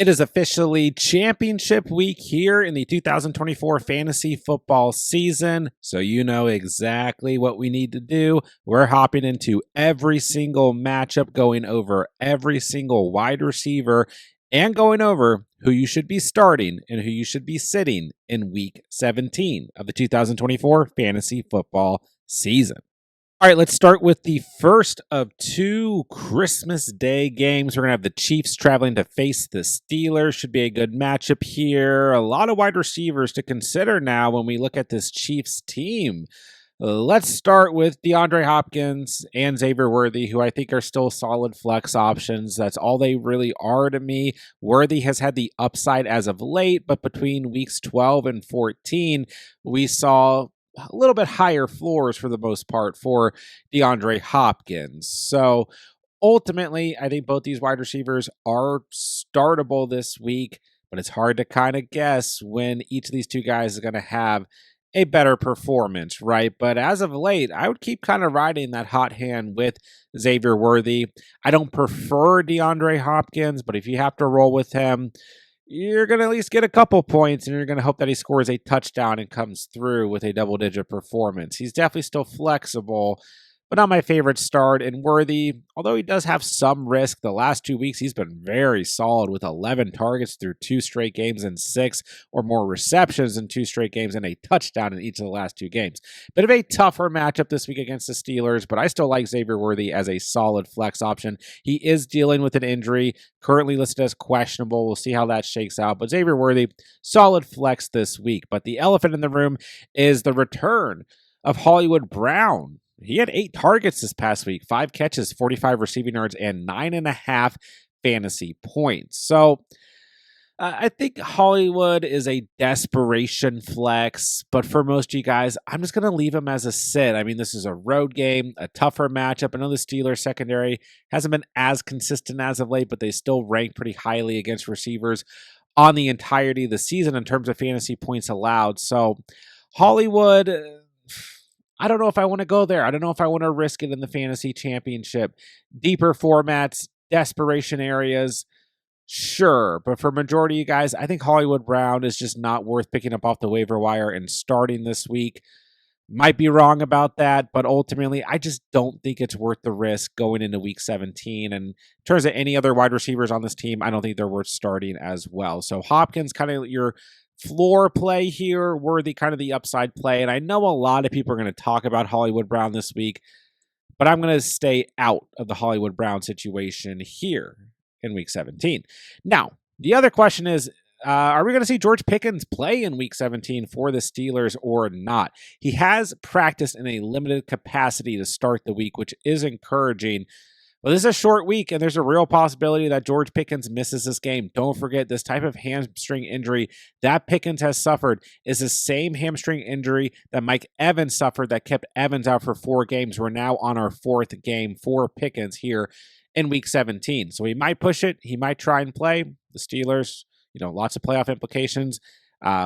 It is officially championship week here in the 2024 fantasy football season, so you know exactly what we need to do. We're hopping into every single matchup, going over every single wide receiver, and going over who you should be starting and who you should be sitting in week 17 of the 2024 fantasy football season. All right, let's start with the first of two Christmas Day games. We're going to have the Chiefs traveling to face the Steelers. Should be a good matchup here. A lot of wide receivers to consider now when we look at this Chiefs team. Let's start with DeAndre Hopkins and Xavier Worthy, who I think are still solid flex options. That's all they really are to me. Worthy has had the upside as of late, but between weeks 12 and 14, we saw a little bit higher floors for the most part for DeAndre Hopkins. So ultimately, I think both these wide receivers are startable this week, but it's hard to kind of guess when each of these two guys is going to have a better performance, right? But as of late, I would keep kind of riding that hot hand with Xavier Worthy. I don't prefer DeAndre Hopkins, but if you have to roll with him, you're going to at least get a couple points, and you're going to hope that he scores a touchdown and comes through with a double-digit performance. He's definitely still flexible, but not my favorite start. And Worthy, although he does have some risk, the last 2 weeks he's been very solid with 11 targets through 2 straight games and 6 or more receptions in 2 straight games and a touchdown in each of the last 2 games. Bit of a tougher matchup this week against the Steelers, but I still like Xavier Worthy as a solid flex option. He is dealing with an injury, currently listed as questionable. We'll see how that shakes out, but Xavier Worthy, solid flex this week. But the elephant in the room is the return of Hollywood Brown. He had 8 targets this past week, 5 catches, 45 receiving yards, and 9.5 fantasy points. So I think Hollywood is a desperation flex, but for most of you guys, I'm just going to leave him as a sit. I mean, this is a road game, a tougher matchup. I know the Steelers secondary hasn't been as consistent as of late, but they still rank pretty highly against receivers on the entirety of the season in terms of fantasy points allowed. So Hollywood, I don't know if I want to go there. I don't know if I want to risk it in the fantasy championship. Deeper formats, desperation areas, sure. But for majority of you guys, I think Hollywood Brown is just not worth picking up off the waiver wire and starting this week. Might be wrong about that, but ultimately, I just don't think it's worth the risk going into week 17. And in terms of any other wide receivers on this team, I don't think they're worth starting as well. So Hopkins, kind of your floor play here, Worthy kind of the upside play. And I know a lot of people are going to talk about Hollywood Brown this week, but I'm going to stay out of the Hollywood Brown situation here in week 17. Now, the other question is, are we going to see George Pickens play in week 17 for the Steelers or not? He has practiced in a limited capacity to start the week, which is encouraging. Well, this is a short week, and there's a real possibility that George Pickens misses this game. Don't forget, this type of hamstring injury that Pickens has suffered is the same hamstring injury that Mike Evans suffered that kept Evans out for 4 games. We're now on our 4th game for Pickens here in week 17. So he might push it. He might try and play. The Steelers, lots of playoff implications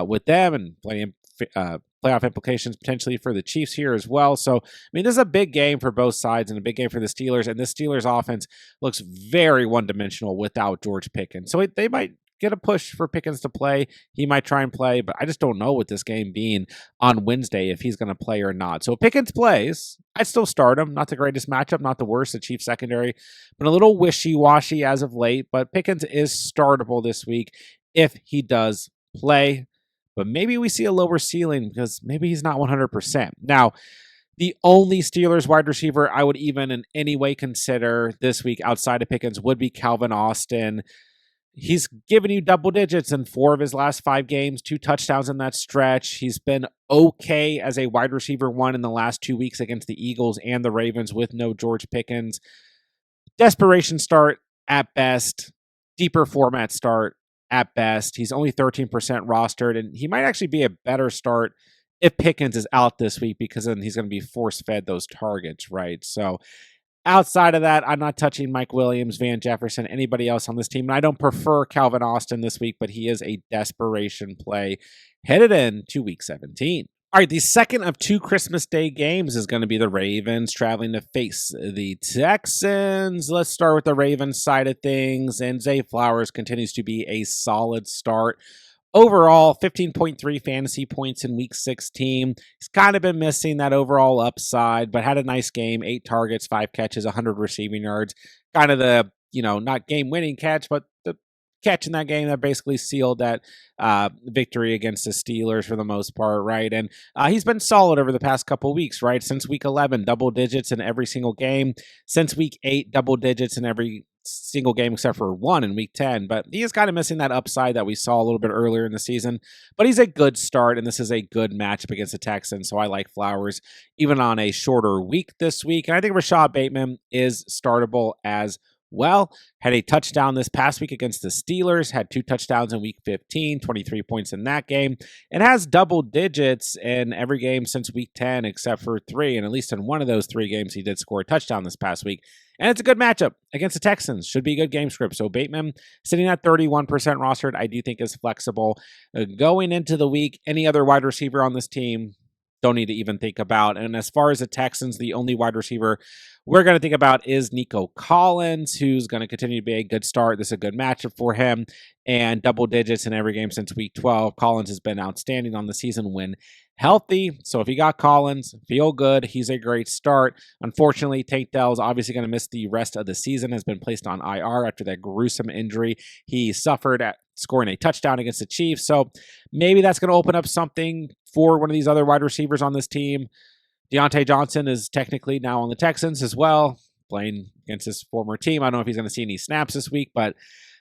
with them, and plenty of playoff implications potentially for the Chiefs here as well. So, this is a big game for both sides and a big game for the Steelers. And this Steelers offense looks very one-dimensional without George Pickens. So they might get a push for Pickens to play. He might try and play, but I just don't know with this game being on Wednesday if he's going to play or not. So if Pickens plays, I'd still start him. Not the greatest matchup, not the worst, the Chiefs secondary, but a little wishy-washy as of late. But Pickens is startable this week if he does play. But maybe we see a lower ceiling because maybe he's not 100%. Now, the only Steelers wide receiver I would even in any way consider this week outside of Pickens would be Calvin Austin. He's given you double digits in 4 of his last 5 games, 2 touchdowns in that stretch. He's been okay as a wide receiver 1 in the last 2 weeks against the Eagles and the Ravens with no George Pickens. Desperation start at best. Deeper format start at best. He's only 13% rostered, and he might actually be a better start if Pickens is out this week because then he's going to be force-fed those targets, right? So outside of that, I'm not touching Mike Williams, Van Jefferson, anybody else on this team. And I don't prefer Calvin Austin this week, but he is a desperation play headed into week 17. All right, the second of two Christmas Day games is going to be the Ravens traveling to face the Texans. Let's start with the Ravens side of things, and Zay Flowers continues to be a solid start. Overall, 15.3 fantasy points in Week 16. He's kind of been missing that overall upside, but had a nice game. 8 targets, 5 catches, 100 receiving yards. Kind of the, not game-winning catch, but the catch in that game that basically sealed that victory against the Steelers for the most part, right? And he's been solid over the past couple weeks, right? Since Week 11, double digits in every single game. Since Week 8, double digits in every single game except for one in Week 10. But he is kind of missing that upside that we saw a little bit earlier in the season. But he's a good start, and this is a good matchup against the Texans, so I like Flowers even on a shorter week this week. And I think Rashad Bateman is startable as well. Had a touchdown this past week against the Steelers, had 2 touchdowns in Week 15, 23 points in that game, and has double digits in every game since Week 10 except for 3, and at least in one of those 3 games he did score a touchdown this past week. And it's a good matchup against the Texans. Should be a good game script. So Bateman sitting at 31% rostered, I do think is flexible. Going into the week, any other wide receiver on this team, don't need to even think about. And as far as the Texans, the only wide receiver we're going to think about is Nico Collins, who's going to continue to be a good start. This is a good matchup for him, and double digits in every game since Week 12. Collins has been outstanding on the season when healthy. So if you got Collins, feel good. He's a great start. Unfortunately, Tank Dell's obviously going to miss the rest of the season, has been placed on IR after that gruesome injury he suffered at scoring a touchdown against the Chiefs. So maybe that's going to open up something for one of these other wide receivers on this team. Deontay Johnson is technically now on the Texans as well, playing against his former team. I don't know if he's going to see any snaps this week, but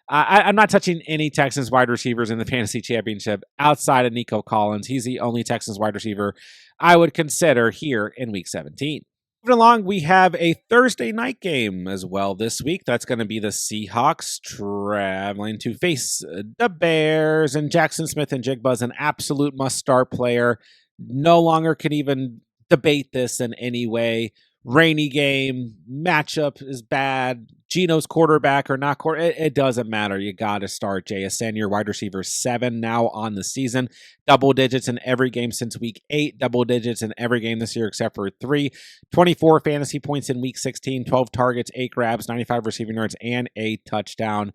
I'm not touching any Texans wide receivers in the fantasy championship outside of Nico Collins. He's the only Texans wide receiver I would consider here in Week 17. Moving along, we have a Thursday night game as well this week. That's going to be the Seahawks traveling to face the Bears. And Jackson Smith-Njigba is an absolute must-start player. No longer can even debate this in any way. Rainy game, matchup is bad. Geno's quarterback or not it doesn't matter. You got to start JSN, your wide receiver 7 now on the season. Double digits in every game since Week 8. Double digits in every game this year except for 3. 24 fantasy points in Week 16. 12 targets, 8 grabs, 95 receiving yards, and a touchdown.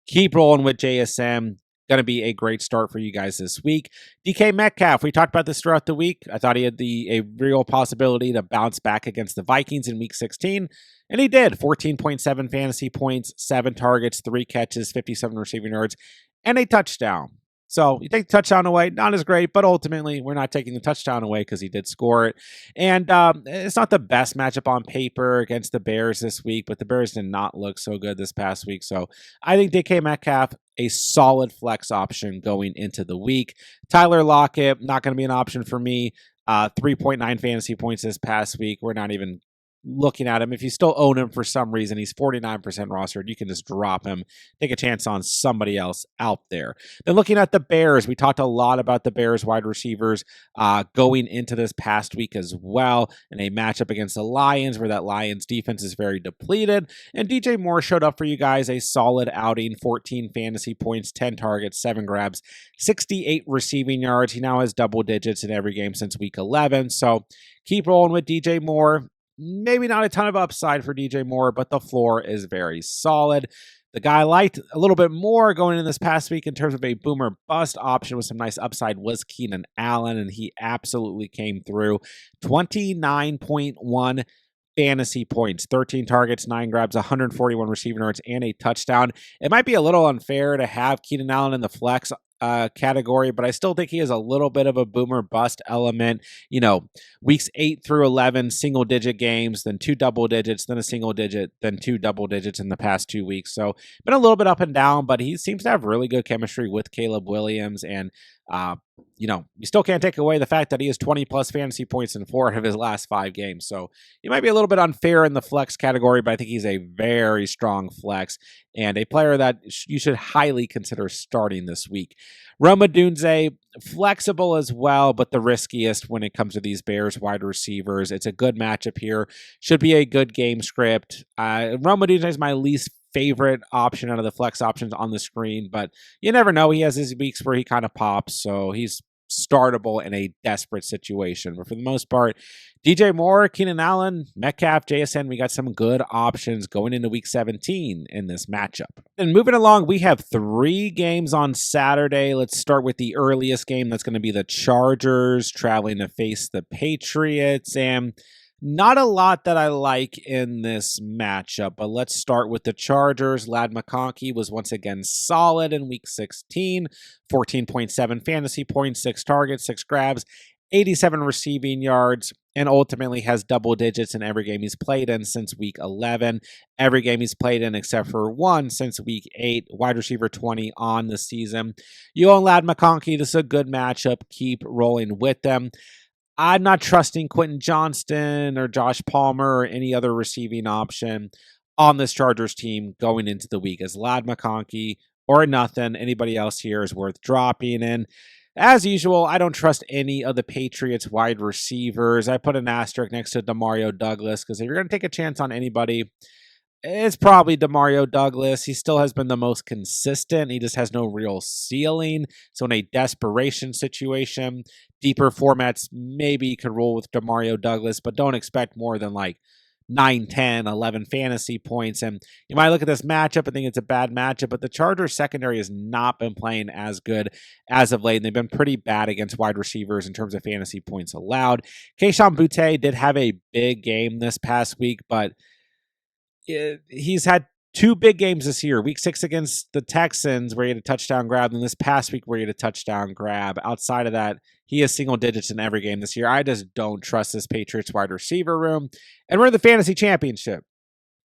Keep rolling with JSN. Going to be a great start for you guys this week. DK Metcalf, we talked about this throughout the week. I thought he had a real possibility to bounce back against the Vikings in Week 16, and he did. 14.7 fantasy points, 7 targets, 3 catches, 57 receiving yards, and a touchdown. So you take the touchdown away, not as great, but ultimately we're not taking the touchdown away because he did score it. And it's not the best matchup on paper against the Bears this week, but the Bears did not look so good this past week. So I think DK Metcalf, a solid flex option going into the week. Tyler Lockett, not going to be an option for me. 3.9 fantasy points this past week. We're not even looking at him. If you still own him for some reason, he's 49% rostered. You can just drop him, take a chance on somebody else out there. Then looking at the Bears, we talked a lot about the Bears wide receivers going into this past week as well in a matchup against the Lions, where that Lions defense is very depleted. And DJ Moore showed up for you guys, a solid outing, 14 fantasy points, 10 targets, 7 grabs, 68 receiving yards. He now has double digits in every game since Week 11. So keep rolling with DJ Moore. Maybe not a ton of upside for DJ Moore, but the floor is very solid. The guy I liked a little bit more going in this past week in terms of a boomer bust option with some nice upside was Keenan Allen, and he absolutely came through. 29.1 fantasy points, 13 targets, 9 grabs, 141 receiving yards, and a touchdown. It might be a little unfair to have Keenan Allen in the flex category, but I still think he has a little bit of a boomer bust element. Weeks 8 through 11, single digit games, then 2 double digits, then a single digit, then 2 double digits in the past 2 weeks. So been a little bit up and down, but he seems to have really good chemistry with Caleb Williams. And you still can't take away the fact that he has 20 plus fantasy points in 4 of his last 5 games. So he might be a little bit unfair in the flex category, but I think he's a very strong flex and a player that you should highly consider starting this week. Rome Odunze, flexible as well, but the riskiest when it comes to these Bears wide receivers. It's a good matchup here. Should be a good game script. Rome Odunze is my least favorite option out of the flex options on the screen, but you never know. He has his weeks where he kind of pops, so he's startable in a desperate situation. But for the most part, DJ Moore, Keenan Allen, Metcalf, JSN, we got some good options going into week 17 in this matchup. And moving along, we have 3 games on Saturday. Let's start with the earliest game. That's going to be the Chargers traveling to face the Patriots. And not a lot that I like in this matchup, but let's start with the Chargers. Ladd McConkey was once again solid in week 16, 14.7 fantasy points, 6 targets, 6 grabs, 87 receiving yards, and ultimately has double digits in every game he's played in since week 11. Every game he's played in except for one since week 8. Wide receiver 20 on the season. You own Ladd McConkey. This is a good matchup. Keep rolling with them. I'm not trusting Quentin Johnston or Josh Palmer or any other receiving option on this Chargers team going into the week. As Ladd McConkey or nothing, anybody else here is worth dropping in. As usual, I don't trust any of the Patriots wide receivers. I put an asterisk next to Demario Douglas because if you're going to take a chance on anybody, it's probably Demario Douglas. He still has been the most consistent. He just has no real ceiling. So in a desperation situation, deeper formats, maybe you could roll with Demario Douglas, but don't expect more than like 9, 10, 11 fantasy points. And you might look at this matchup and think it's a bad matchup, but the Chargers secondary has not been playing as good as of late. And they've been pretty bad against wide receivers in terms of fantasy points allowed. Kayshon Boutte did have a big game this past week, but he's had 2 big games this year. Week 6 against the Texans where he had a touchdown grab, and this past week where he had a touchdown grab. Outside of that, he has single digits in every game this year. I just don't trust this Patriots wide receiver room. And we're in the fantasy championship.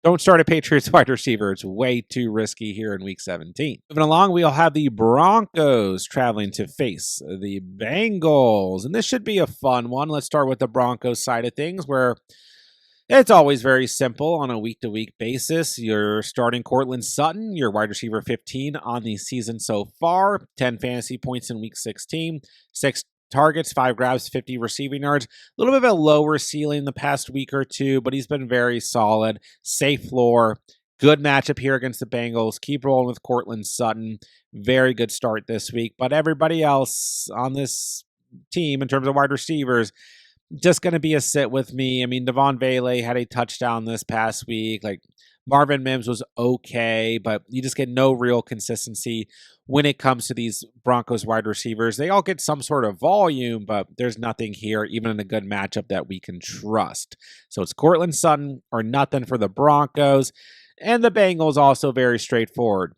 Don't start a Patriots wide receiver. It's way too risky here in week 17. Moving along, we'll have the Broncos traveling to face the Bengals. And this should be a fun one. Let's start with the Broncos side of things where it's always very simple on a week-to-week basis. You're starting Cortland Sutton, your wide receiver 15 on the season so far. 10 fantasy points in week 16. 6 targets, 5 grabs, 50 receiving yards. A little bit of a lower ceiling the past week or two, but he's been very solid. Safe floor. Good matchup here against the Bengals. Keep rolling with Cortland Sutton. Very good start this week. But everybody else on this team in terms of wide receivers, just going to be a sit with me. I mean, Devon Bailey had a touchdown this past week. Like Marvin Mims was okay, but you just get no real consistency when it comes to these Broncos wide receivers. They all get some sort of volume, but there's nothing here, even in a good matchup, that we can trust. So it's Cortland Sutton or nothing for the Broncos. And the Bengals also very straightforward.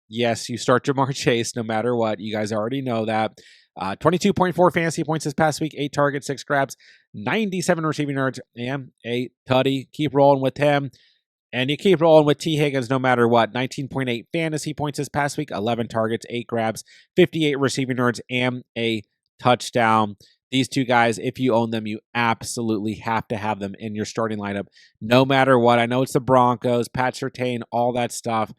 Yes, you start Jamar Chase no matter what. You guys already know that. 22.4 fantasy points this past week, 8 targets, 6 grabs, 97 receiving yards, and a tutty. Keep rolling with him. And you keep rolling with T. Higgins no matter what. 19.8 fantasy points this past week, 11 targets, 8 grabs, 58 receiving yards, and a touchdown. These two guys, if you own them, you absolutely have to have them in your starting lineup no matter what. I know it's the Broncos, Pat Surtain, all that stuff.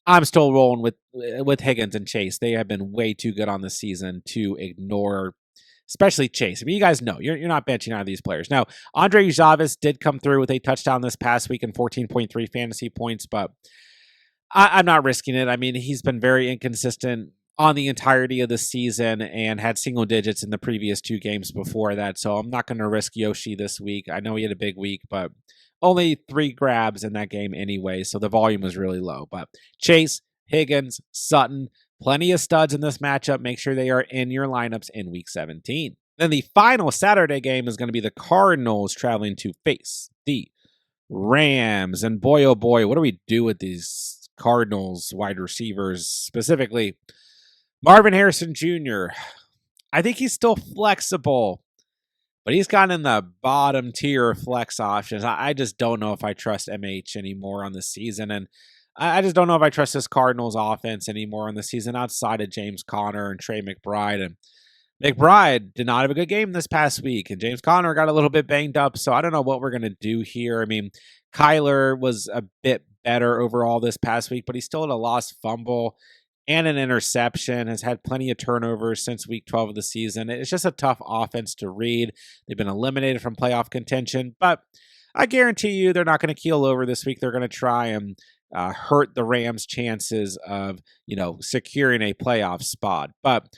I'm still rolling with Higgins and Chase. They have been way too good on this season to ignore, especially Chase. I mean, you guys know you're not benching out of these players. Now, Andre Ujavis did come through with a touchdown this past week and 14.3 fantasy points, but I'm not risking it. I mean, he's been very inconsistent on the entirety of the season and had single digits in the previous 2 games before that, so I'm not going to risk Yoshi this week. I know he had a big week, but only 3 grabs in that game anyway, so the volume was really low. But Chase, Higgins, Sutton, plenty of studs in this matchup. Make sure they are in your lineups in week 17. Then the final Saturday game is going to be the Cardinals traveling to face the Rams. And boy, oh boy, what do we do with these Cardinals wide receivers, specifically Marvin Harrison Jr.? I think he's still flexible, but he's gotten in the bottom tier of flex options. I just don't know if I trust MH anymore on the season. And I just don't know if I trust this Cardinals offense anymore on the season outside of James Conner and Trey McBride. And McBride did not have a good game this past week. And James Conner got a little bit banged up. So I don't know what we're going to do here. I mean, Kyler was a bit better overall this past week, but he still had a lost fumble and an interception, has had plenty of turnovers since week 12 of the season. It's just a tough offense to read. They've been eliminated from playoff contention, but I guarantee you they're not going to keel over this week. They're going to try and hurt the Rams' chances of, securing a playoff spot. But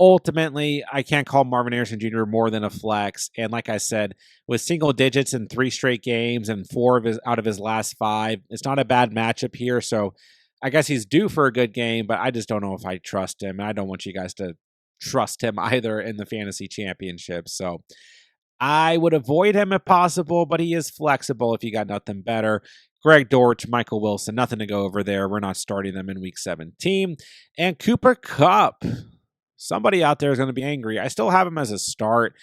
ultimately, I can't call Marvin Harrison Jr. more than a flex. And like I said, with single digits in 3 straight games and 4 of his out of his last 5, it's not a bad matchup here. So I guess he's due for a good game, but I just don't know if I trust him. And I don't want you guys to trust him either in the fantasy championship. So I would avoid him if possible, but he is flexible if you got nothing better. Greg Dortch, Michael Wilson, nothing to go over there. We're not starting them in week 17. And Cooper Kupp. Somebody out there is going to be angry. I still have him as a start.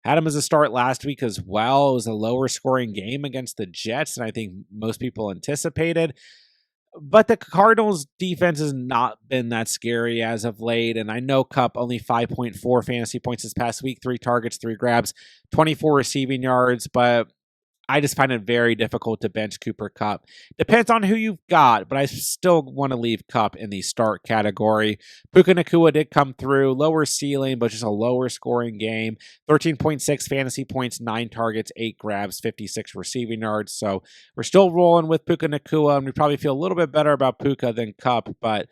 Had him as a start last week as well. It was a lower scoring game against the Jets than I think most people anticipated. But the Cardinals defense has not been that scary as of late. And I know Kupp only 5.4 fantasy points this past week, 3 targets, 3 grabs, 24 receiving yards. But I just find it very difficult to bench Cooper Kupp. Depends on who you've got, but I still want to leave Kupp in the start category. Puka Nacua did come through, lower ceiling, but just a lower scoring game. 13.6 fantasy points, 9 targets, 8 grabs, 56 receiving yards. So we're still rolling with Puka Nacua, and we probably feel a little bit better about Puka than Kupp, but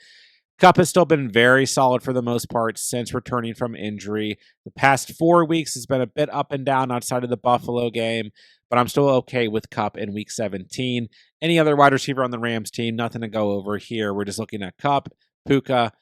Kupp has still been very solid for the most part since returning from injury. The past 4 weeks has been a bit up and down outside of the Buffalo game, but I'm still okay with Kupp in week 17. Any other wide receiver on the Rams team, nothing to go over here. We're just looking at Kupp, Puka,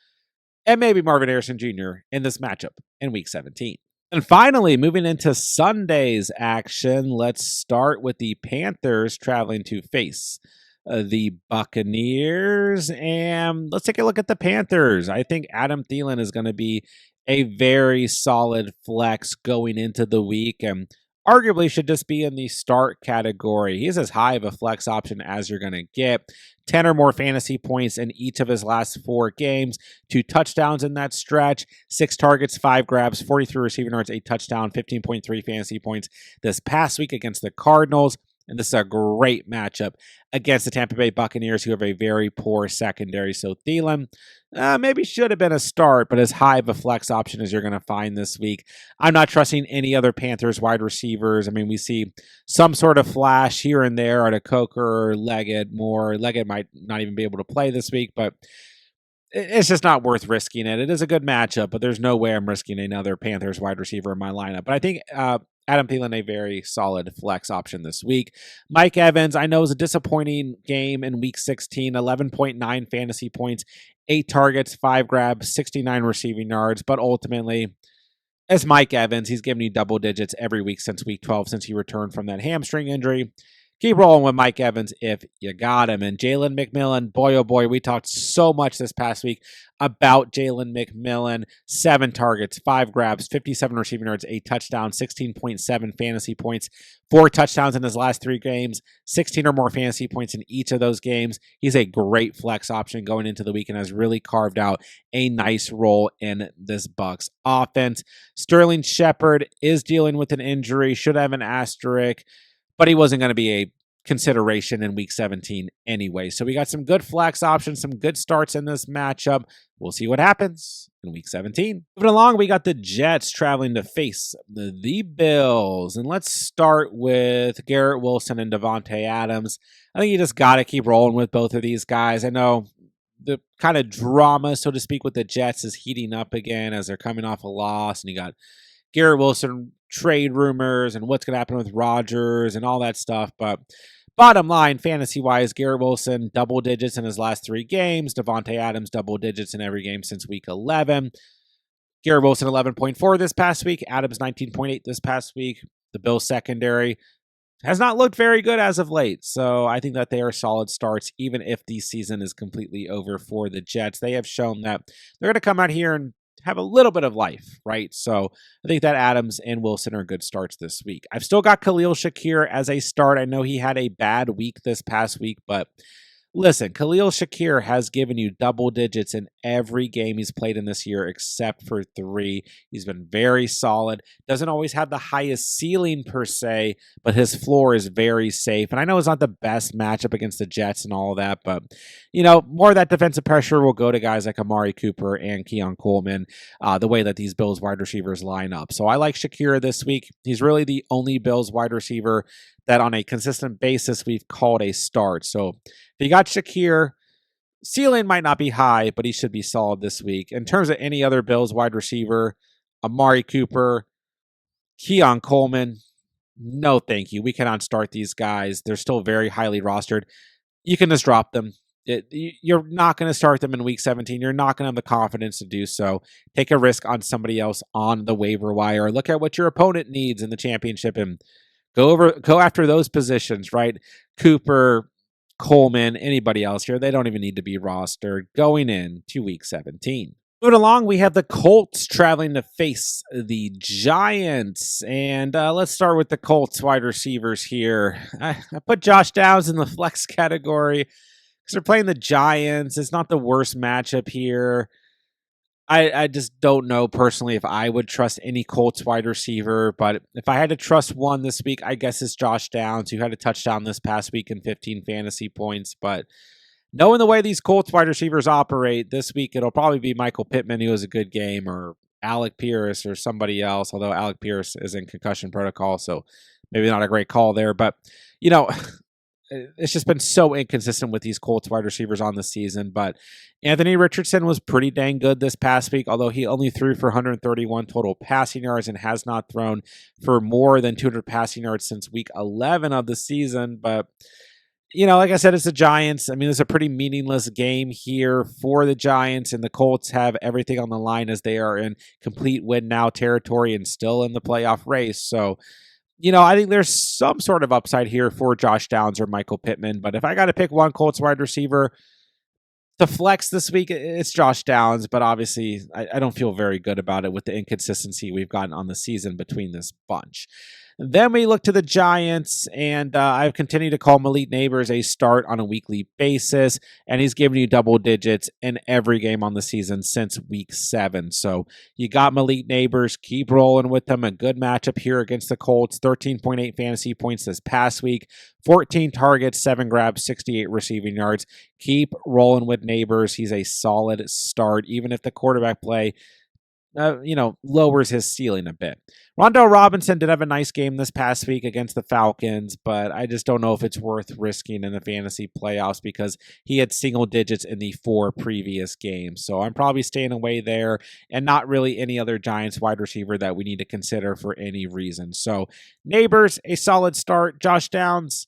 and maybe Marvin Harrison Jr. in this matchup in week 17. And finally, moving into Sunday's action, let's start with the Panthers traveling to face the Buccaneers. And let's take a look at the Panthers. I think Adam Thielen is going to be a very solid flex going into the week and arguably should just be in the start category. He's as high of a flex option as you're going to get. 10 or more fantasy points in each of his last 4 games, 2 touchdowns in that stretch, 6 targets, 5 grabs, 43 receiving yards, 8 touchdowns, 15.3 fantasy points this past week against the Cardinals. And this is a great matchup against the Tampa Bay Buccaneers, who have a very poor secondary. So Thielen maybe should have been a start, but as high of a flex option as you're going to find this week. I'm not trusting any other Panthers wide receivers. I mean, we see some sort of flash here and there out of Coker or Leggett more. Leggett might not even be able to play this week, but it's just not worth risking it. It is a good matchup, but there's no way I'm risking another Panthers wide receiver in my lineup. But I think Adam Thielen, a very solid flex option this week. Mike Evans, I know, is a disappointing game in week 16, 11.9 fantasy points, 8 targets, 5 grabs, 69 receiving yards. But ultimately, as Mike Evans, he's given you double digits every week since week 12, since he returned from that hamstring injury. Keep rolling with Mike Evans if you got him. And Jalen McMillan, boy, oh boy, we talked so much this past week about Jalen McMillan. 7 targets, 5 grabs, 57 receiving yards, 8 touchdowns, 16.7 fantasy points, 4 touchdowns in his last 3 games, 16 or more fantasy points in each of those games. He's a great flex option going into the week and has really carved out a nice role in this Bucs offense. Sterling Shepard is dealing with an injury, should have an asterisk, but he wasn't going to be a consideration in week 17 anyway. So we got some good flex options, some good starts in this matchup. We'll see what happens in week 17. Moving along, we got the Jets traveling to face the Bills. And let's start with Garrett Wilson and Devontae Adams. I think you just got to keep rolling with both of these guys. I know the kind of drama, so to speak, with the Jets is heating up again as they're coming off a loss. And you got Garrett Wilson trade rumors and what's going to happen with Rodgers and all that stuff. But bottom line, fantasy-wise, Garrett Wilson, double digits in his last 3 games. Devontae Adams, double digits in every game since week 11. Garrett Wilson, 11.4 this past week. Adams, 19.8 this past week. The Bills secondary has not looked very good as of late. So I think that they are solid starts, even if the season is completely over for the Jets. They have shown that they're going to come out here and have a little bit of life, right? So I think that Adams and Wilson are good starts this week. I've still got Khalil Shakir as a start. I know he had a bad week this past week, but listen, Khalil Shakir has given you double digits in every game he's played in this year except for 3. He's been very solid. Doesn't always have the highest ceiling per se, but his floor is very safe. And I know it's not the best matchup against the Jets and all of that, but more of that defensive pressure will go to guys like Amari Cooper and Keon Coleman, the way that these Bills wide receivers line up. So I like Shakir this week. He's really the only Bills wide receiver that on a consistent basis we've called a start. So if you got Shakir, ceiling might not be high, but he should be solid this week. In terms of any other Bills wide receiver, Amari Cooper, Keon Coleman, no thank you. We cannot start these guys. They're still very highly rostered. You can just drop them. You're not going to start them in week 17. You're not going to have the confidence to do so. Take a risk on somebody else on the waiver wire. Look at what your opponent needs in the championship and go after those positions, right? Cooper, Coleman, anybody else here, they don't even need to be rostered going into week 17. Moving along, we have the Colts traveling to face the Giants. And let's start with the Colts wide receivers here. I put Josh Downs in the flex category because they're playing the Giants. It's not the worst matchup here. I just don't know personally if I would trust any Colts wide receiver, but if I had to trust one this week, I guess it's Josh Downs, who had a touchdown this past week and 15 fantasy points. But knowing the way these Colts wide receivers operate, this week it'll probably be Michael Pittman, who has a good game, or Alec Pierce or somebody else, although Alec Pierce is in concussion protocol, so maybe not a great call there. But, it's just been so inconsistent with these Colts wide receivers on the season. But Anthony Richardson was pretty dang good this past week, although he only threw for 131 total passing yards and has not thrown for more than 200 passing yards since week 11 of the season. But, like I said, it's the Giants. I mean, it's a pretty meaningless game here for the Giants, and the Colts have everything on the line as they are in complete win-now territory and still in the playoff race. So, I think there's some sort of upside here for Josh Downs or Michael Pittman. But if I got to pick one Colts wide receiver to flex this week, it's Josh Downs. But obviously, I don't feel very good about it with the inconsistency we've gotten on the season between this bunch. Then we look to the Giants, and I've continued to call Malik Neighbors a start on a weekly basis, and he's given you double digits in every game on the season since week 7. So you got Malik Neighbors, keep rolling with them. A good matchup here against the Colts, 13.8 fantasy points this past week, 14 targets, 7 grabs, 68 receiving yards. Keep rolling with Neighbors. He's a solid start, even if the quarterback play lowers his ceiling a bit. Rondell Robinson did have a nice game this past week against the Falcons, but I just don't know if it's worth risking in the fantasy playoffs because he had single digits in the 4 previous games. So I'm probably staying away there, and not really any other Giants wide receiver that we need to consider for any reason. So Neighbors, a solid start. Josh Downs,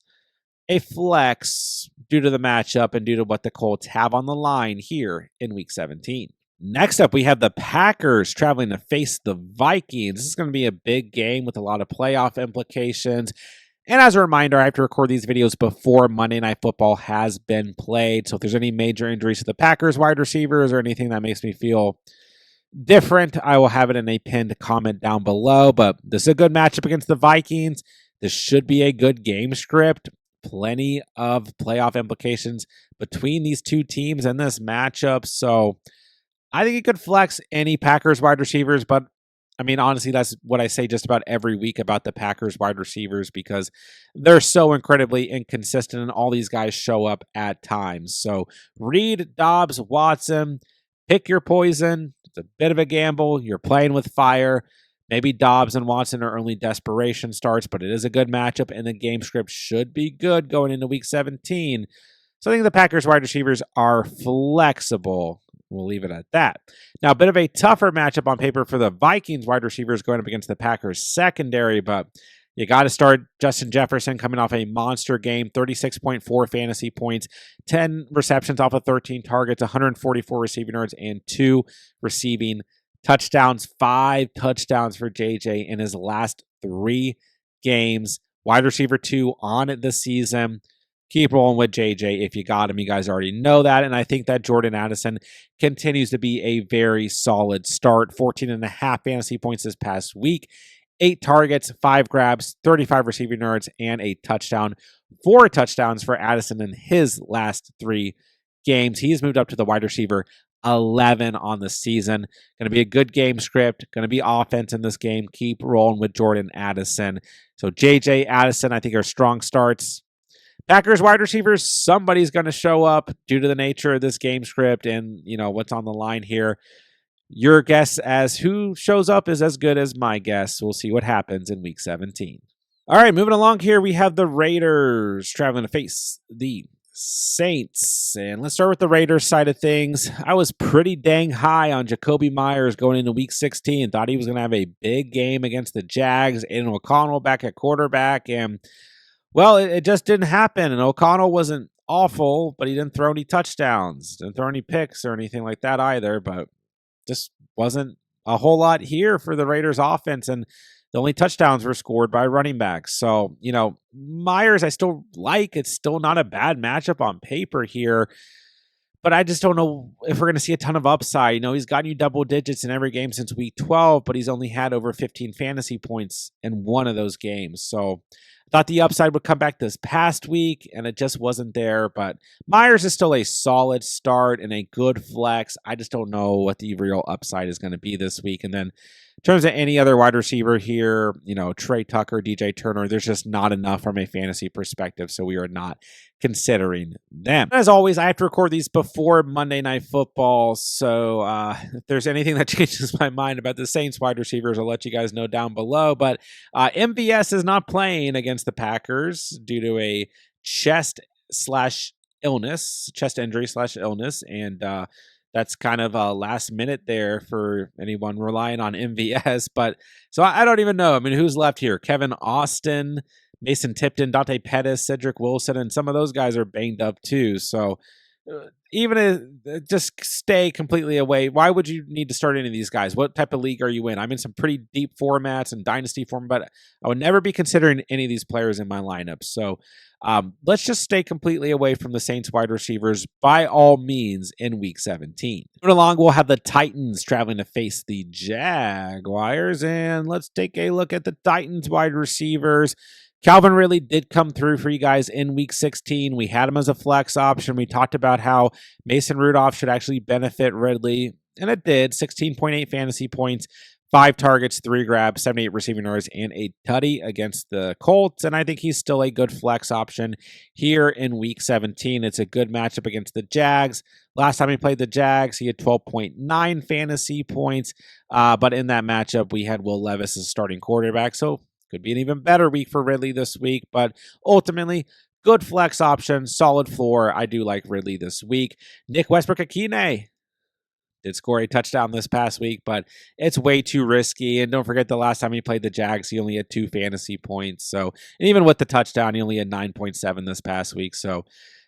a flex due to the matchup and due to what the Colts have on the line here in week 17. Next up, we have the Packers traveling to face the Vikings. This is going to be a big game with a lot of playoff implications. And as a reminder, I have to record these videos before Monday Night Football has been played. So if there's any major injuries to the Packers wide receivers or anything that makes me feel different, I will have it in a pinned comment down below. But this is a good matchup against the Vikings. This should be a good game script. Plenty of playoff implications between these two teams and this matchup. So I think you could flex any Packers wide receivers, but I mean, honestly, that's what I say just about every week about the Packers wide receivers because they're so incredibly inconsistent and all these guys show up at times. So Reed, Dobbs, Watson, pick your poison. It's a bit of a gamble. You're playing with fire. Maybe Dobbs and Watson are only desperation starts, but it is a good matchup and the game script should be good going into week 17. So I think the Packers wide receivers are flexible. We'll leave it at that. Now, a bit of a tougher matchup on paper for the Vikings wide receivers going up against the Packers secondary, but you got to start Justin Jefferson coming off a monster game, 36.4 fantasy points, 10 receptions off of 13 targets, 144 receiving yards, and 2 receiving touchdowns, 5 touchdowns for JJ in his last 3 games. Wide receiver 2 on it this season. Keep rolling with JJ if you got him. You guys already know that. And I think that Jordan Addison continues to be a very solid start. 14.5 fantasy points this past week. 8 targets, 5 grabs, 35 receiving yards, and a touchdown. 4 touchdowns for Addison in his last 3 games. He's moved up to the wide receiver 11 on the season. Going to be a good game script. Going to be offense in this game. Keep rolling with Jordan Addison. So JJ, Addison, I think are strong starts. Packers wide receivers, somebody's going to show up due to the nature of this game script and, what's on the line here. Your guess as who shows up is as good as my guess. We'll see what happens in week 17. All right, moving along here, we have the Raiders traveling to face the Saints. And let's start with the Raiders side of things. I was pretty dang high on Jacoby Myers going into week 16. Thought he was going to have a big game against the Jags. Aiden O'Connell back at quarterback. And, well, it just didn't happen. And O'Connell wasn't awful, but he didn't throw any touchdowns. Didn't throw any picks or anything like that either. But just wasn't a whole lot here for the Raiders offense. And the only touchdowns were scored by running backs. So, Myers I still like. It's still not a bad matchup on paper here. But I just don't know if we're going to see a ton of upside. He's gotten you double digits in every game since week 12, but he's only had over 15 fantasy points in one of those games. So I thought the upside would come back this past week, and it just wasn't there. But Myers is still a solid start and a good flex. I just don't know what the real upside is going to be this week. And then in terms of any other wide receiver here, Trey Tucker, DJ Turner, there's just not enough from a fantasy perspective, so we are not considering them. As always, I have to record these before Monday Night Football, so if there's anything that changes my mind about the Saints wide receivers, I'll let you guys know down below. But MVS is not playing against the Packers due to a chest injury/illness, and that's kind of a last minute there for anyone relying on MVS. But so I don't even know. Who's left here? Kevin Austin, Mason Tipton, Dante Pettis, Cedric Wilson, and some of those guys are banged up too. So just stay completely away. Why would you need to start any of these guys? What type of league are you in? I'm in some pretty deep formats and dynasty form, but I would never be considering any of these players in my lineup. So let's just stay completely away from the Saints wide receivers by all means in week 17. Moving along, we'll have the Titans traveling to face the Jaguars, and let's take a look at the Titans wide receivers. Calvin Ridley did come through for you guys in week 16. We had him as a flex option. We talked about how Mason Rudolph should actually benefit Ridley, and it did. 16.8 fantasy points, 5 targets, 3 grabs, 78 receiving yards, and a tutty against the Colts. And I think he's still a good flex option here in week 17. It's a good matchup against the Jags. Last time he played the Jags, he had 12.9 fantasy points. But in that matchup, we had Will Levis as starting quarterback. So could be an even better week for Ridley this week, but ultimately, good flex option, solid floor. I do like Ridley this week. Nick Westbrook-Akine did score a touchdown this past week, but it's way too risky. And don't forget the last time he played the Jags, he only had 2 fantasy points. So, and even with the touchdown, he only had 9.7 this past week. So,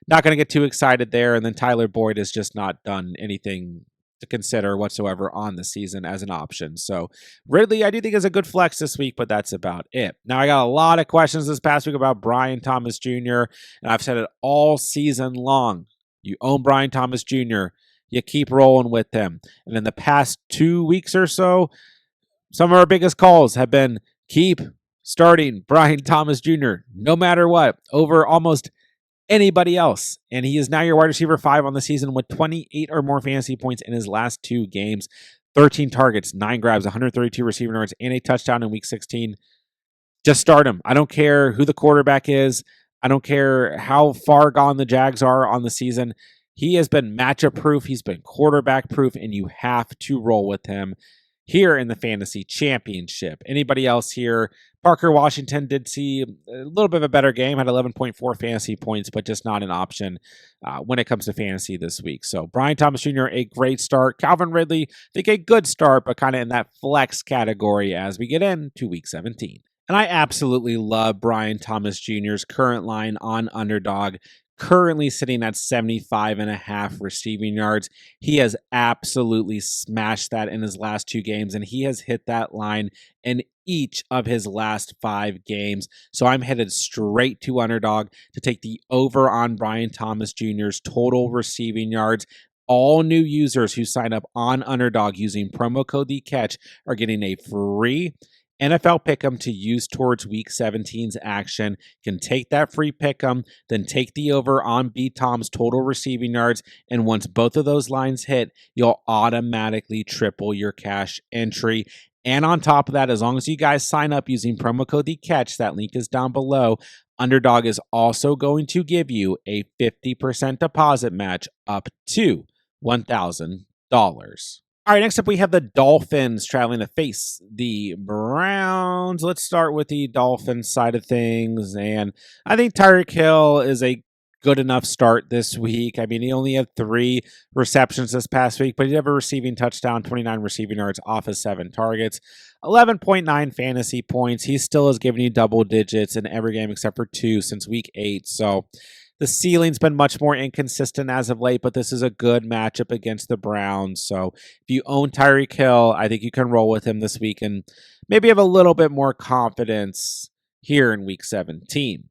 not going to get too excited there. And then Tyler Boyd has just not done anything to consider whatsoever on the season as an option. So Ridley, I do think is a good flex this week, but that's about it. Now, I got a lot of questions this past week about Brian Thomas Jr., and I've said it all season long. You own Brian Thomas Jr., you keep rolling with him. And in the past 2 weeks or so, some of our biggest calls have been keep starting Brian Thomas Jr., no matter what, over almost anybody else. And he is now your wide receiver 5 on the season with 28 or more fantasy points in his last 2 games, 13 targets, 9 grabs, 132 receiving yards, and a touchdown in week 16. Just start him. I don't care who the quarterback is. I don't care how far gone the Jags are on the season. He has been matchup proof. He's been quarterback proof, and you have to roll with him here in the fantasy championship. Anybody else here? Parker Washington did see a little bit of a better game, had 11.4 fantasy points, but just not an option when it comes to fantasy this week. So Brian Thomas Jr., a great start. Calvin Ridley, I think a good start, but kind of in that flex category as we get into week 17. And I absolutely love Brian Thomas Jr.'s current line on Underdog, currently sitting at 75.5 receiving yards. He has absolutely smashed that in his last 2 games, and he has hit that line in each of his last 5 games. So I'm headed straight to Underdog to take the over on Brian Thomas Jr.'s total receiving yards. All new users who sign up on Underdog using promo code TheCatch are getting a free NFL Pick'em to use towards Week 17's action. You can take that free Pick'em, then take the over on B. Tom's total receiving yards, and once both of those lines hit, you'll automatically triple your cash entry. And on top of that, as long as you guys sign up using promo code TheCatch, that link is down below, Underdog is also going to give you a 50% deposit match up to $1,000. All right, next up we have the Dolphins traveling to face the Browns. Let's start with the Dolphins side of things. And I think Tyreek Hill is a good enough start this week. I mean, he only had 3 receptions this past week, but he did have a receiving touchdown, 29 receiving yards off of 7 targets, 11.9 fantasy points. He still has given you double digits in every game except for 2 since week 8. So the ceiling's been much more inconsistent as of late, but this is a good matchup against the Browns. So if you own Tyreek Hill, I think you can roll with him this week and maybe have a little bit more confidence here in week 17.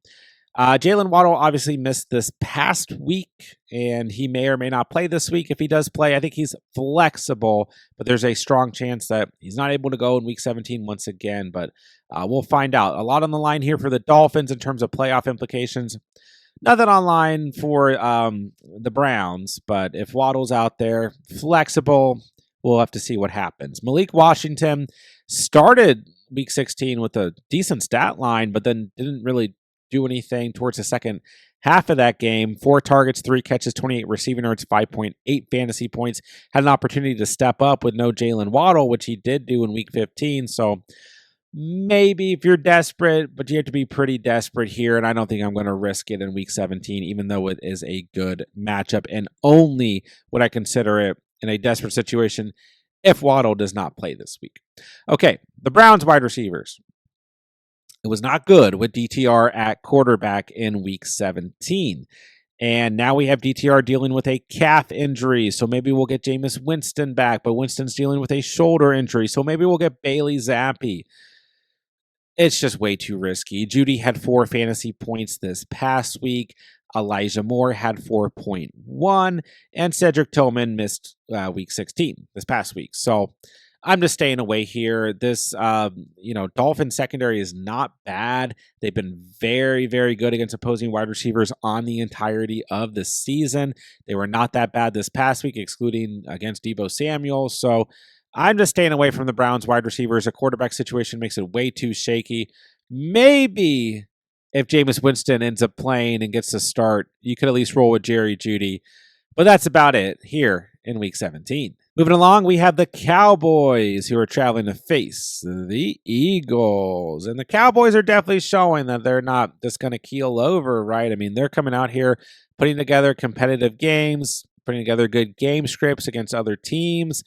Jalen Waddle obviously missed this past week, and he may or may not play this week. If he does play, I think he's flexible, but there's a strong chance that he's not able to go in week 17 once again, but we'll find out. A lot on the line here for the Dolphins in terms of playoff implications. Nothing online for the Browns, but if Waddle's out there, flexible, we'll have to see what happens. Malik Washington started week 16 with a decent stat line, but then didn't really do anything towards the second half of that game. 4 targets, 3 catches, 28 receiving yards, 5.8 fantasy points. Had an opportunity to step up with no Jalen Waddle, which he did do in week 15. So maybe if you're desperate, but you have to be pretty desperate here, and I don't think I'm going to risk it in week 17, even though it is a good matchup, and only would I consider it in a desperate situation if Waddle does not play this week. Okay, the Browns wide receivers. It was not good with DTR at quarterback in week 17. And now we have DTR dealing with a calf injury. So maybe we'll get Jameis Winston back, but Winston's dealing with a shoulder injury. So maybe we'll get Bailey Zappi. It's just way too risky. Judy had 4 fantasy points this past week. Elijah Moore had 4.1. And Cedric Tillman missed week 16 this past week. So I'm just staying away here. This, Dolphin secondary is not bad. They've been very, very good against opposing wide receivers on the entirety of the season. They were not that bad this past week, excluding against Deebo Samuel. So I'm just staying away from the Browns wide receivers. A quarterback situation makes it way too shaky. Maybe if Jameis Winston ends up playing and gets to start, you could at least roll with Jerry Jeudy. But that's about it here in week 17. Moving along, we have the Cowboys who are traveling to face the Eagles. And the Cowboys are definitely showing that they're not just going to keel over, right? I mean, they're coming out here, putting together competitive games, putting together good game scripts against other teams,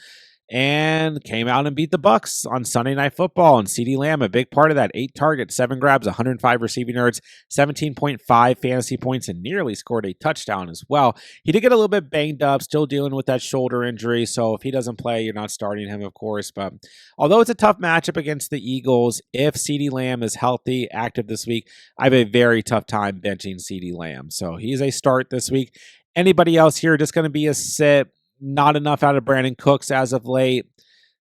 and came out and beat the Bucs on Sunday Night Football. And CeeDee Lamb, a big part of that, 8 targets, 7 grabs, 105 receiving yards, 17.5 fantasy points, and nearly scored a touchdown as well. He did get a little bit banged up, still dealing with that shoulder injury. So if he doesn't play, you're not starting him, of course. But although it's a tough matchup against the Eagles, if CeeDee Lamb is healthy, active this week, I have a very tough time benching CeeDee Lamb. So he's a start this week. Anybody else here just going to be a sit. Not enough out of Brandon Cooks as of late.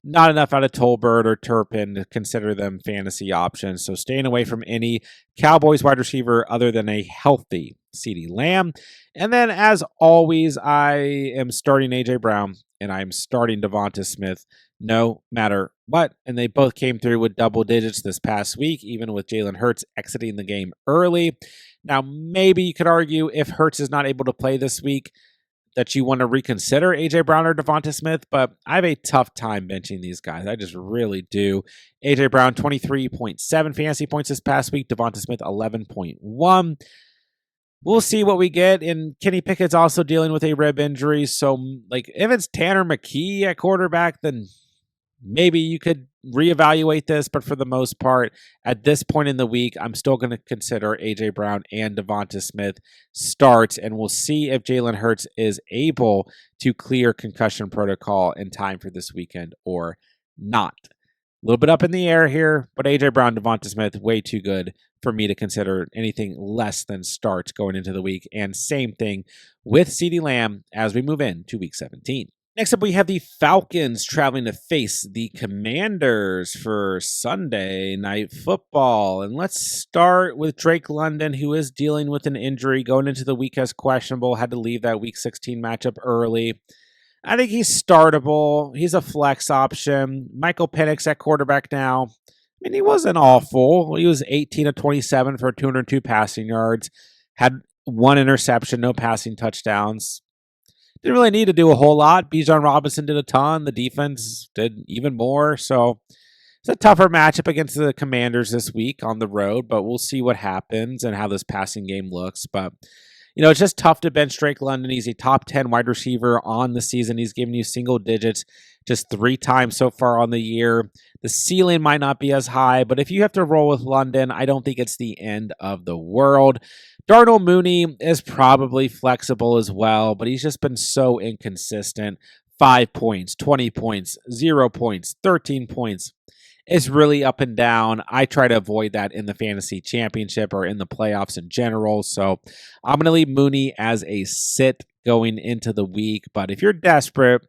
Not enough out of Tolbert or Turpin to consider them fantasy options. So staying away from any Cowboys wide receiver other than a healthy CeeDee Lamb. And then, as always, I am starting A.J. Brown and I'm starting Devonta Smith no matter what. And they both came through with double digits this past week, even with Jalen Hurts exiting the game early. Now, maybe you could argue if Hurts is not able to play this week, that you want to reconsider A.J. Brown or Devonta Smith, but I have a tough time benching these guys. I just really do. A.J. Brown, 23.7 fantasy points this past week. Devonta Smith, 11.1. We'll see what we get. And Kenny Pickett's also dealing with a rib injury. So, if it's Tanner McKee at quarterback, then maybe you could reevaluate this, but for the most part, at this point in the week, I'm still going to consider A.J. Brown and Devonta Smith starts, and we'll see if Jalen Hurts is able to clear concussion protocol in time for this weekend or not. A little bit up in the air here, but A.J. Brown, Devonta Smith, way too good for me to consider anything less than starts going into the week, and same thing with CeeDee Lamb as we move into week 17. Next up, we have the Falcons traveling to face the Commanders for Sunday Night Football. And let's start with Drake London, who is dealing with an injury going into the week as questionable, had to leave that week 16 matchup early. I think he's startable. He's a flex option. Michael Penix at quarterback now. I mean, he wasn't awful. He was 18 of 27 for 202 passing yards. Had 1 interception, no passing touchdowns. Didn't really need to do a whole lot. Bijan Robinson did a ton. The defense did even more. So it's a tougher matchup against the Commanders this week on the road, but we'll see what happens and how this passing game looks. But, It's just tough to bench Drake London. He's a top 10 wide receiver on the season. He's given you single digits just 3 times so far on the year. The ceiling might not be as high, but if you have to roll with London, I don't think it's the end of the world. Darnell Mooney is probably flexible as well, but he's just been so inconsistent. 5 points, 20 points, 0 points, 13 points. It's really up and down. I try to avoid that in the fantasy championship or in the playoffs in general. So I'm going to leave Mooney as a sit going into the week. But if you're desperate,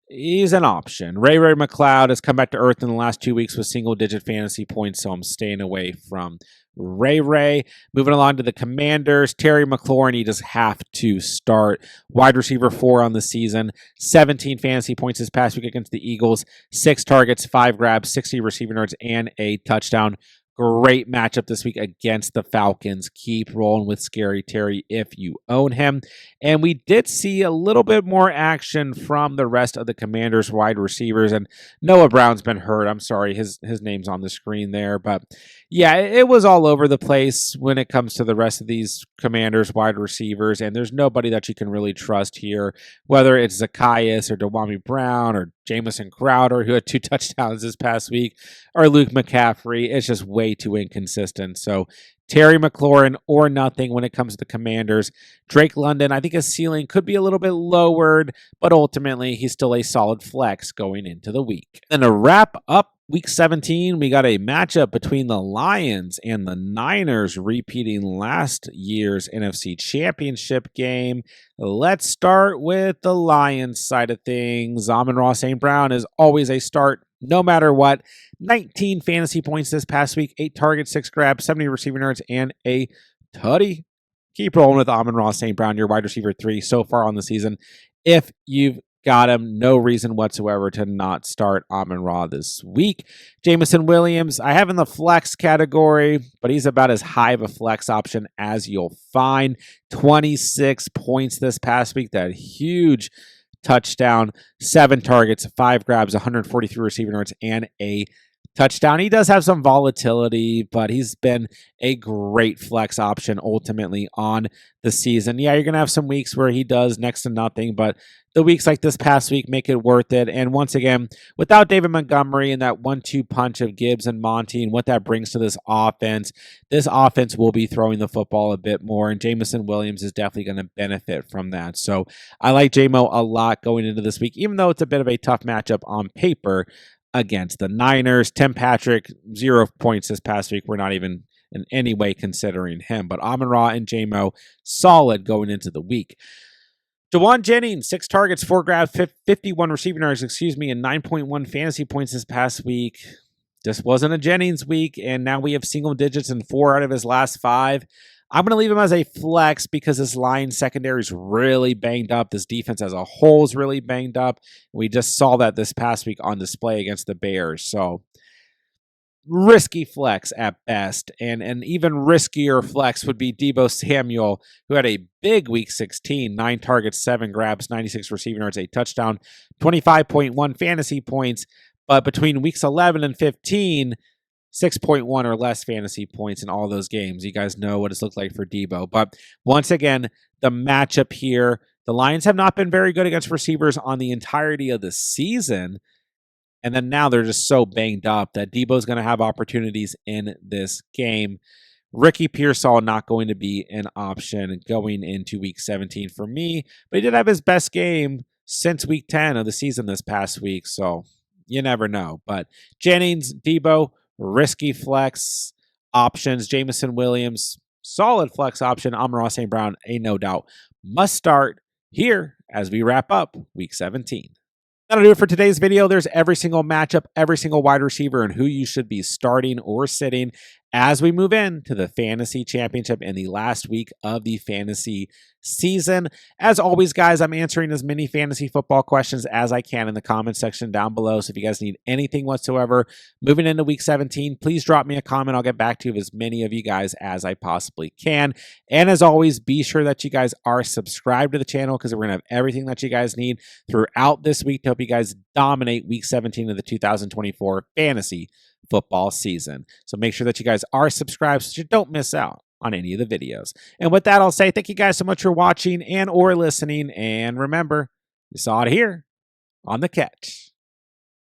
he's an option. Ray McLeod has come back to earth in the last 2 weeks with single-digit fantasy points, so I'm staying away from Ray. Moving along to the Commanders, Terry McLaurin, he does have to start. Wide receiver 4 on the season, 17 fantasy points this past week against the Eagles, 6 targets, 5 grabs, 60 receiving yards, and a touchdown. Great matchup this week against the Falcons. Keep rolling with Scary Terry if you own him. And we did see a little bit more action from the rest of the Commanders wide receivers. And Noah Brown's been hurt. I'm sorry, his name's on the screen there. But yeah, it was all over the place when it comes to the rest of these Commanders wide receivers. And there's nobody that you can really trust here, whether it's Zacchaeus or Dewami Brown or Jamison Crowder, who had 2 touchdowns this past week, or Luke McCaffrey. It's just way too inconsistent. So Terry McLaurin or nothing when it comes to the Commanders. Drake London, I think his ceiling could be a little bit lowered, but ultimately he's still a solid flex going into the week. And to wrap up Week 17, we got a matchup between the Lions and the Niners, repeating last year's NFC Championship game. Let's start with the Lions side of things. Amon-Ra St. Brown is always a start, no matter what. 19 fantasy points this past week, 8 targets, 6 grabs, 70 receiving yards, and a tutty. Keep rolling with Amon-Ra St. Brown, your wide receiver 3 so far on the season. If you've got him, no reason whatsoever to not start Amon-Ra this week. Jameson Williams, I have in the flex category, but he's about as high of a flex option as you'll find. 26 points this past week, that huge touchdown, 7 targets, 5 grabs, 143 receiving yards, and a touchdown. He does have some volatility, but he's been a great flex option ultimately on the season. Yeah, you're going to have some weeks where he does next to nothing, but the weeks like this past week make it worth it. And once again, without David Montgomery and that 1-2 punch of Gibbs and Monty and what that brings to this offense will be throwing the football a bit more, and Jameson Williams is definitely going to benefit from that. So I like JMO a lot going into this week, even though it's a bit of a tough matchup on paper against the Niners. Tim Patrick, 0 points this past week. We're not even in any way considering him. But Amon-Ra and JMO, solid going into the week. Jawan Jennings, 6 targets, 4 grabs, 51 receiving yards, and 9.1 fantasy points this past week. Just wasn't a Jennings week, and now we have single digits in 4 out of his last 5. I'm going to leave him as a flex because this Lions secondary is really banged up. This defense as a whole is really banged up. We just saw that this past week on display against the Bears. So risky flex at best. And an even riskier flex would be Deebo Samuel, who had a big week 16, 9 targets, 7 grabs, 96 receiving yards, a touchdown, 25.1 fantasy points. But between weeks 11 and 15, 6.1 or less fantasy points in all those games. You guys know what it's looked like for Deebo. But once again, the matchup here, the Lions have not been very good against receivers on the entirety of the season. And then now they're just so banged up that Deebo's going to have opportunities in this game. Ricky Pearsall not going to be an option going into week 17 for me. But he did have his best game since week 10 of the season this past week. So you never know. But Jennings, Deebo, risky flex options. Jameson Williams, solid flex option. Amon-Ra St. Brown, a no doubt must start here as we wrap up week 17. That'll do it for today's video. There's every single matchup, every single wide receiver, and who you should be starting or sitting as we move into the fantasy championship in the last week of the fantasy season. As always, guys, I'm answering as many fantasy football questions as I can in the comment section down below. So if you guys need anything whatsoever moving into week 17, please drop me a comment. I'll get back to you with as many of you guys as I possibly can. And as always, be sure that you guys are subscribed to the channel because we're going to have everything that you guys need throughout this week to help you guys dominate week 17 of the 2024 fantasy football season. So make sure that you guys are subscribed so you don't miss out on any of the videos. And with that, I'll say thank you guys so much for watching and or listening. And remember, you saw it here on The Catch.